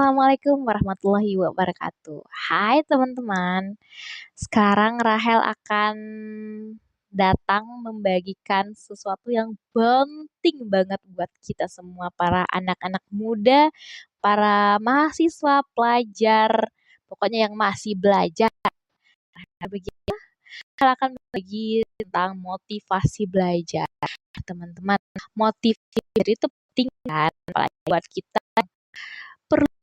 Assalamualaikum warahmatullahi wabarakatuh. Hai teman-teman, sekarang Rahel akan datang membagikan sesuatu yang penting banget buat kita semua, para anak-anak muda, para mahasiswa, pelajar, pokoknya yang masih belajar. Begitu, Rahel akan berbagi tentang motivasi belajar. Teman-teman, motivasi itu penting kan, apalagi buat kita perlu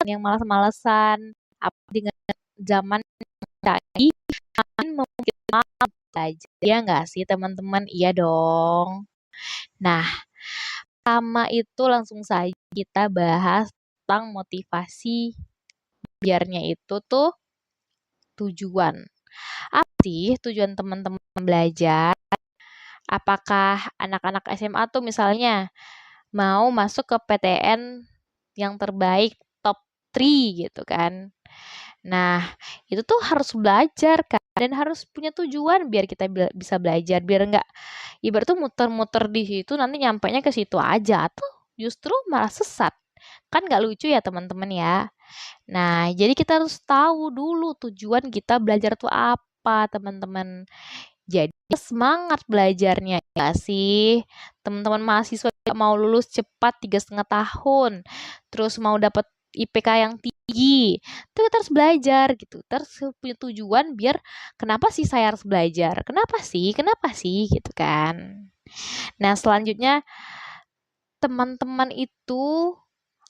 yang malas-malesan dengan zaman canggih makin memungkinkan belajar ya nggak sih teman-teman? Iya dong. Nah, pertama itu langsung saja kita bahas tentang motivasi biarnya itu tuh tujuan. Apa sih tujuan teman-teman belajar? Apakah anak-anak SMA tuh misalnya mau masuk ke PTN yang terbaik top 3 gitu kan? Nah, itu tuh harus belajar kan dan harus punya tujuan biar kita bisa belajar, biar nggak ibarat tuh muter-muter di situ nanti nyampainya ke situ aja atau justru malah sesat. Kan nggak lucu ya teman-teman ya. Nah, jadi kita harus tahu dulu tujuan kita belajar tuh apa teman-teman. Jadi semangat belajarnya ya sih. Teman-teman mahasiswa yang mau lulus cepat 3,5 tahun, terus mau dapat IPK yang tinggi, itu kita harus belajar gitu. Terus punya tujuan biar kenapa sih saya harus belajar? Kenapa sih? Kenapa sih? Gitu kan. Nah, selanjutnya teman-teman itu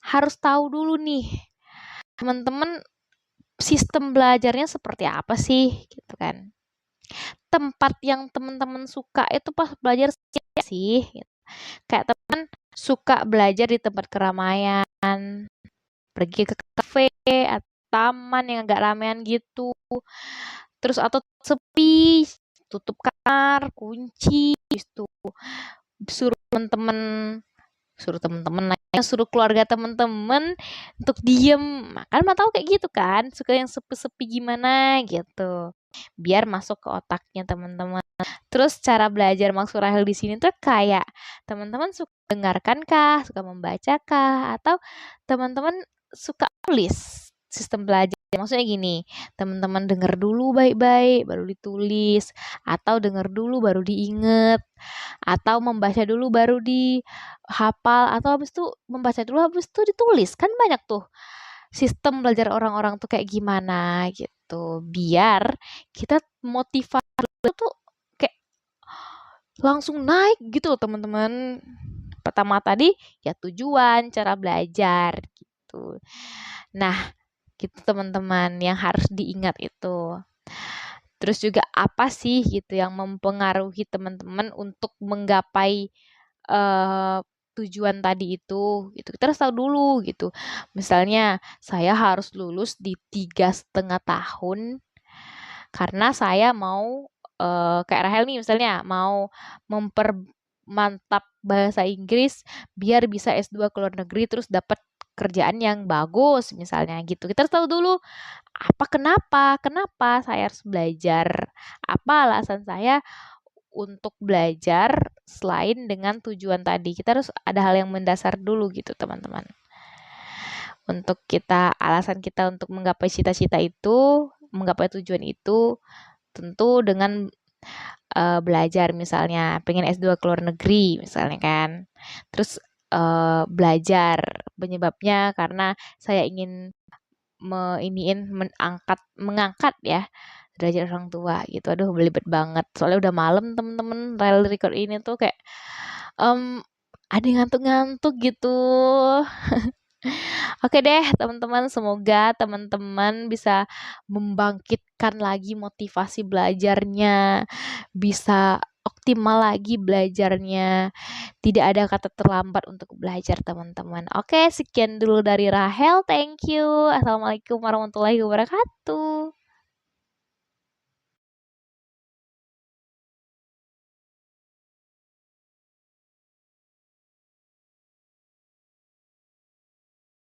harus tahu dulu nih, teman-teman sistem belajarnya seperti apa sih? Gitu kan. Tempat yang teman-teman suka itu pas belajar sih. Gitu. Kayak teman suka belajar di tempat keramaian, pergi ke kafe atau taman yang agak ramean gitu. Terus atau sepi, tutup kamar, kunci, itu suruh teman-teman suruh keluarga teman-teman untuk diem. Kan mau tahu kayak gitu kan, suka yang sepi-sepi gimana gitu. Biar masuk ke otaknya teman-teman. Terus cara belajar maksud Rahel di sini tuh kayak teman-teman suka dengarkan kah, suka membaca kah, atau teman-teman suka tulis sistem belajar. Maksudnya gini, teman-teman dengar dulu baik-baik, baru ditulis, atau dengar dulu baru diinget, atau membaca dulu baru dihafal, atau habis itu membaca dulu habis itu ditulis. Kan banyak tuh sistem belajar orang-orang tuh kayak gimana gitu. Biar kita motivasi tuh kayak langsung naik gitu loh teman-teman. Pertama tadi ya tujuan, cara belajar gitu. Nah, gitu teman-teman yang harus diingat itu. Terus juga apa sih gitu yang mempengaruhi teman-teman untuk menggapai tujuan tadi itu gitu. Kita harus tahu dulu gitu. Misalnya saya harus lulus di 3,5 tahun karena saya mau kayak Rahel nih misalnya mau mempermantap bahasa Inggris biar bisa S2 ke luar negeri terus dapat kerjaan yang bagus misalnya gitu. Kita harus tahu dulu kenapa saya harus belajar, apa alasan saya untuk belajar selain dengan tujuan tadi. Kita harus ada hal yang mendasar dulu gitu teman-teman. Untuk kita alasan kita untuk menggapai cita-cita itu, menggapai tujuan itu tentu dengan belajar misalnya pengen S2 ke luar negeri misalnya kan. Terus belajar penyebabnya karena saya ingin mengangkat ya derajat orang tua gitu. Aduh belibet banget. Soalnya udah malam temen-temen rel record ini tuh kayak ada ngantuk-ngantuk gitu. Oke deh teman-teman, semoga teman-teman bisa membangkitkan lagi motivasi belajarnya, bisa optimal lagi belajarnya. Tidak ada kata terlambat untuk belajar teman-teman. Oke, sekian dulu dari Rahel. Thank you. Assalamualaikum warahmatullahi wabarakatuh.